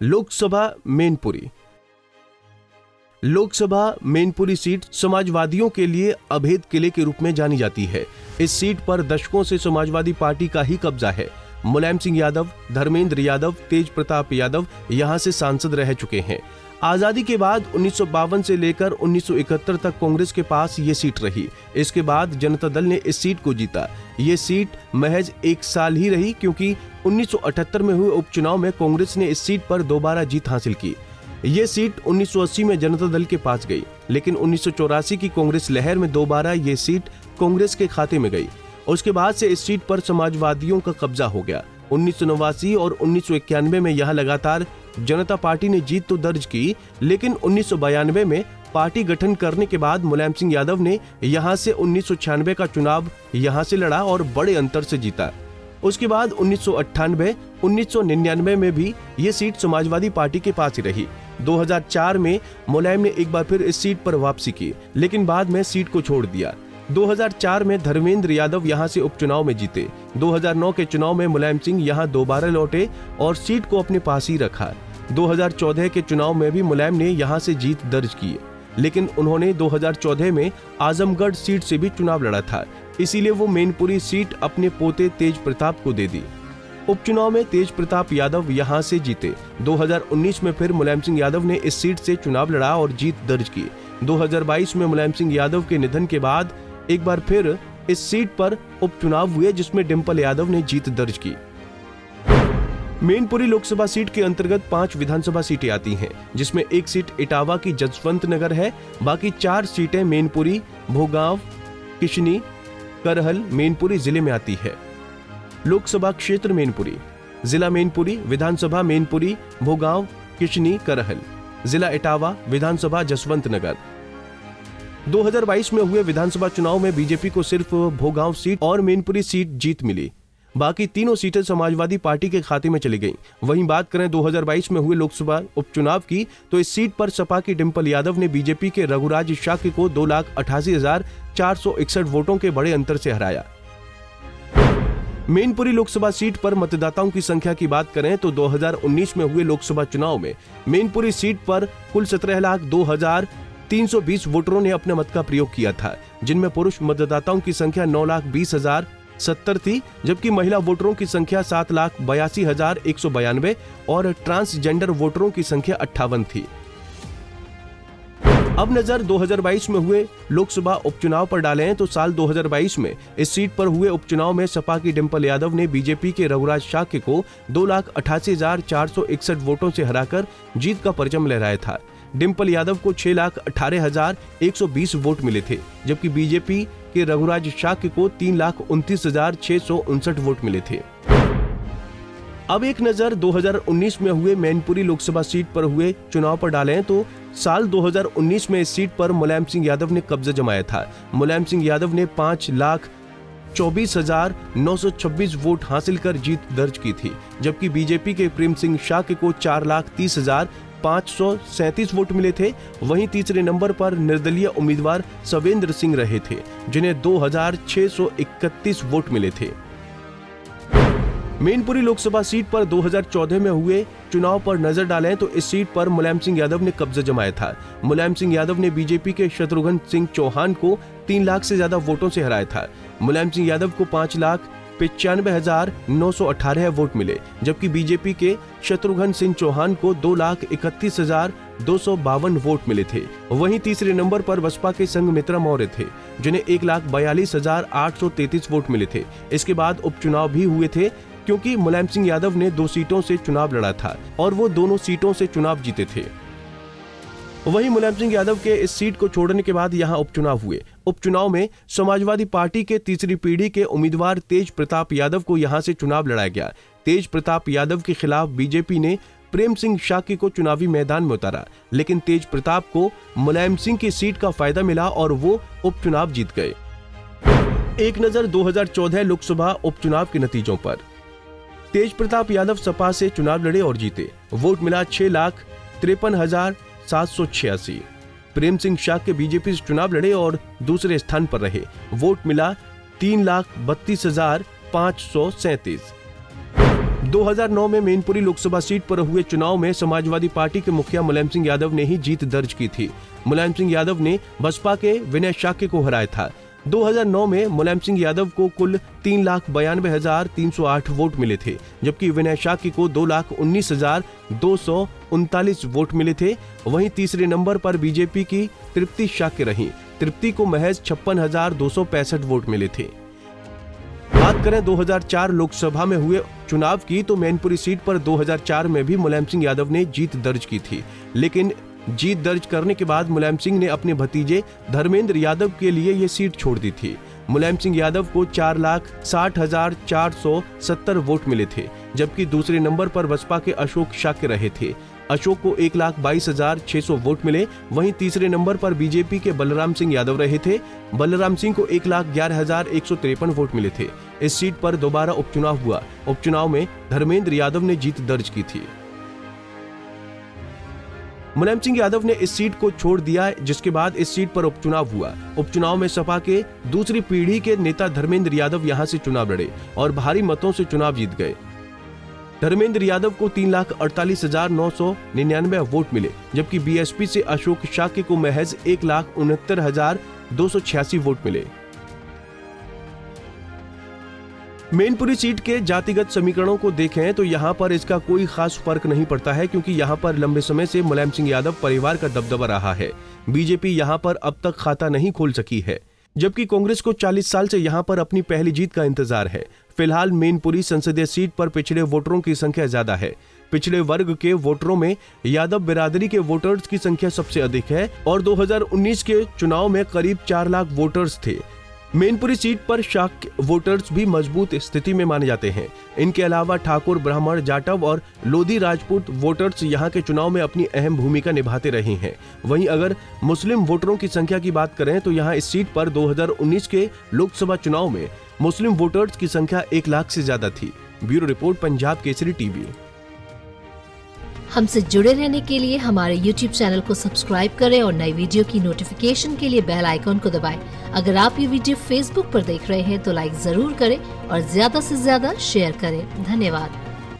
Lok Sabha Mainpuri. Lok Sabha Mainpuri seat समाजवादियों के लिए अभेद किले के रूप में जानी जाती है। इस सीट पर दशकों से समाजवादी पार्टी का ही कब्जा है। मुलायम सिंह यादव, धर्मेंद्र यादव, तेज प्रताप यादव यहां से सांसद रह चुके हैं। आजादी के बाद 1952 से लेकर 1971 तक कांग्रेस के पास ये सीट रही। इसके बाद जनता दल ने इस सीट को जीता। ये सीट महज 1 साल ही रही, क्योंकि 1978 में हुए उपचुनाव में कांग्रेस ने इस सीट पर दोबारा जीत हासिल की। ये सीट 1980 में जनता दल के पास गई, लेकिन 1984 की कांग्रेस लहर में दोबारा ये सीट कांग्रेस के खाते में गई। उसके बाद से इस सीट पर समाजवादियों का कब्जा हो गया। 1989 और 1991 में यहां लगातार जनता पार्टी ने जीत तो दर्ज की, लेकिन 1992 में पार्टी गठन करने के बाद मुलायम सिंह यादव ने यहां से 1996 का चुनाव यहां से लड़ा और बड़े अंतर से जीता। उसके बाद 1998, 1999 में भी ये सीट समाजवादी पार्टी के पास ही रही। 2004 में मुलायम ने एक बार फिर इस सीट पर वापसी की, लेकिन बाद में सीट को छोड़ दिया। 2004 में धर्मेंद्र यादव यहां से उपचुनाव में जीते। 2009 के चुनाव में मुलायम सिंह यहां दोबारा लौटे और सीट को अपने पास ही रखा। 2014 के चुनाव में भी मुलायम ने यहां से जीत दर्ज की, लेकिन उन्होंने 2014 में आजमगढ़ सीट से भी चुनाव लड़ा था, इसीलिए वो मैनपुरी सीट अपने पोते तेज प्रताप को दे दी। उपचुनाव में तेज प्रताप यादव यहां से जीते। 2019 में फिर मुलायम सिंह यादव ने इस सीट से चुनाव लड़ा और जीत दर्ज की। 2022 में मुलायम सिंह यादव के निधन के बाद एक बार फिर इस सीट पर उपचुनाव हुए, जिसमें डिंपल यादव ने जीत दर्ज की। मैनपुरी लोकसभा सीट के अंतर्गत 5 विधानसभा सीटें आती हैं, जिसमें एक सीट इटावा की जसवंत नगर है। बाकी 4 सीटें मैनपुरी, भोगांव, किशनी, करहल, मैनपुरी जिले में आती है। लोकसभा क्षेत्र मैनपुरी, जिला मैनपुरी, विधानसभा मैनपुरी, भोगांव, किशनी, करहल, जिला इटावा, विधानसभा जसवंत नगर। 2022 में हुए विधानसभा चुनाव में बीजेपी को सिर्फ भोगांव सीट और मैनपुरी सीट जीत मिली। बाकी तीनों सीटें समाजवादी पार्टी के खाते में चली गईं। वहीं बात करें 2022 में हुए लोकसभा उपचुनाव की, तो इस सीट पर सपा की डिंपल यादव ने बीजेपी के रघुराज शाक्य को 2,88,461 वोटों के बड़े अंतर से हराया। मैनपुरी लोकसभा सीट पर मतदाताओं की संख्या की बात करें तो 2019 में हुए लोकसभा चुनाव में मैनपुरी सीट पर कुल 17,02,320 वोटरों ने अपने मत का प्रयोग किया था, जिनमें पुरुष मतदाताओं की संख्या 9,20,070 थी, जबकि महिला वोटरों की संख्या 7,82,192 और ट्रांसजेंडर वोटरों की संख्या 58 थी। अब नजर 2022 में हुए लोकसभा उपचुनाव पर डालें तो साल 2022 में इस सीट पर हुए उपचुनाव में सपा की डिंपल यादव ने बीजेपी के रघुराज शाक्य को 2,88,461 वोटों से हराकर जीत का परचम लहराया था। डिंपल यादव को 6,18,120 वोट मिले थे, जबकि बीजेपी के रघुराज शाक्य को 3,29,659 वोट मिले थे। अब एक नजर 2019 में हुए मैनपुरी लोकसभा सीट पर हुए चुनाव पर डालें तो साल 2019 में इस सीट पर मुलायम सिंह यादव ने कब्जा जमाया था। मुलायम सिंह यादव ने 5,24,926 वोट हासिल कर जीत दर्ज की थी, जबकि बीजेपी के प्रेम सिंह शाक्य को 4,30,537 वोट मिले थे। वहीं तीसरे नंबर पर निर्दलीय उम्मीदवार सवेंद्र सिंह रहे थे, जिन्हें 2,631 वोट मिले थे। मैनपुरी लोकसभा सीट पर 2014 में हुए चुनाव पर नजर डालें तो इस सीट पर मुलायम सिंह यादव ने कब्जा जमाया था। मुलायम सिंह यादव ने बीजेपी के शत्रुघ्न सिंह चौहान को 3 लाख से ज्यादा वोटों से हराया था। मुलायम सिंह यादव को 5,95,918 वोट मिले, जबकि बीजेपी के शत्रुघ्न सिंह चौहान को 2,31,252 वोट मिले थे। वहीं तीसरे नंबर पर बसपा के संघमित्रा मौर्य थे, जिन्हें 1,42,833 वोट मिले थे। इसके बाद उपचुनाव भी हुए थे, क्योंकि मुलायम सिंह यादव ने 2 सीटों से चुनाव लड़ा था और वो दोनों सीटों से चुनाव जीते थे। वहीं मुलायम सिंह यादव के इस सीट को छोड़ने के बाद यहां उपचुनाव हुए। उपचुनाव में समाजवादी पार्टी के तीसरी पीढ़ी के उम्मीदवार तेज प्रताप यादव को यहां से चुनाव लड़ाया गया। तेज प्रताप यादव के खिलाफ बीजेपी ने प्रेम सिंह शाक्य को चुनावी मैदान में उतारा, लेकिन तेज प्रताप को मुलायम सिंह की सीट का फायदा मिला और वो उपचुनाव जीत गए। एक नजर 2014 लोकसभा उपचुनाव के नतीजों पर। तेज प्रताप यादव सपा से चुनाव लड़े और जीते। वोट मिला 6,53,786। प्रेम सिंह शाक्य बीजेपी से चुनाव लड़े और दूसरे स्थान पर रहे। वोट मिला 3,32,537। 2009 में मैनपुरी लोकसभा सीट पर हुए चुनाव में समाजवादी पार्टी के मुखिया मुलायम सिंह यादव ने ही जीत दर्ज की थी। मुलायम सिंह यादव ने बसपा के विनय शाक्य को हराया था। 2009 में मुलायम सिंह यादव को कुल 3,92,308 वोट मिले थे, जबकि विनय शाक्य को 2,19,239 वोट मिले थे। वहीं तीसरे नंबर पर बीजेपी की तृप्ति शाक्य रहीं। तृप्ति को महज 56,265 वोट मिले थे। बात करें 2004 लोकसभा में हुए चुनाव की, तो मैनपुरी सीट पर 2004 में भी मुलायम सिंह यादव ने जीत दर्ज की थी, लेकिन जीत दर्ज करने के बाद मुलायम सिंह ने अपने भतीजे धर्मेंद्र यादव के लिए ये सीट छोड़ दी थी। मुलायम सिंह यादव को 4,60,470 वोट मिले थे, जबकि दूसरे नंबर पर बसपा के अशोक शाक्य रहे थे। अशोक को 1,22,600 वोट मिले। वहीं तीसरे नंबर पर बीजेपी के बलराम सिंह यादव रहे थे। बलराम सिंह को 1,11,153 वोट मिले थे। इस सीट पर दोबारा उपचुनाव हुआ। उपचुनाव में धर्मेंद्र यादव ने जीत दर्ज की थी। मुलायम सिंह यादव ने इस सीट को छोड़ दिया, जिसके बाद इस सीट पर उपचुनाव हुआ। उपचुनाव में सपा के दूसरी पीढ़ी के नेता धर्मेंद्र यादव यहां से चुनाव लड़े और भारी मतों से चुनाव जीत गए। धर्मेंद्र यादव को 3,48,999 वोट मिले, जबकि बीएसपी से अशोक शाक्य को महज 1,69,286 वोट मिले। मैनपुरी सीट के जातिगत समीकरणों को देखें तो यहां पर इसका कोई खास फर्क नहीं पड़ता है, क्योंकि यहां पर लंबे समय से मुलायम सिंह यादव परिवार का दबदबा रहा है। बीजेपी यहां पर अब तक खाता नहीं खोल सकी है, जबकि कांग्रेस को 40 साल से यहां पर अपनी पहली जीत का इंतजार है। फिलहाल मैनपुरी संसदीय सीट पर पिछड़े वोटरों की संख्या ज्यादा है। पिछड़े वर्ग के वोटरों में यादव बिरादरी के वोटर्स की संख्या सबसे अधिक है और 2019 के चुनाव में करीब 4 लाख वोटर्स थे। मैनपुरी सीट पर शाक्य वोटर्स भी मजबूत स्थिति में माने जाते हैं। इनके अलावा ठाकुर, ब्राह्मण, जाटव और लोधी राजपूत वोटर्स यहां के चुनाव में अपनी अहम भूमिका निभाते रहे हैं। वहीं अगर मुस्लिम वोटरों की संख्या की बात करें तो यहां इस सीट पर 2019 के लोकसभा चुनाव में मुस्लिम वोटर्स की संख्या 1 लाख से ज्यादा थी। Bureau report, Punjab Kesari TV. हमसे जुड़े रहने के लिए हमारे YouTube चैनल को सब्सक्राइब करें और नई वीडियो की नोटिफिकेशन के लिए बेल आइकॉन को दबाएं। अगर आप ये वीडियो Facebook पर देख रहे हैं तो लाइक जरूर करें और ज्यादा से ज्यादा शेयर करें। धन्यवाद।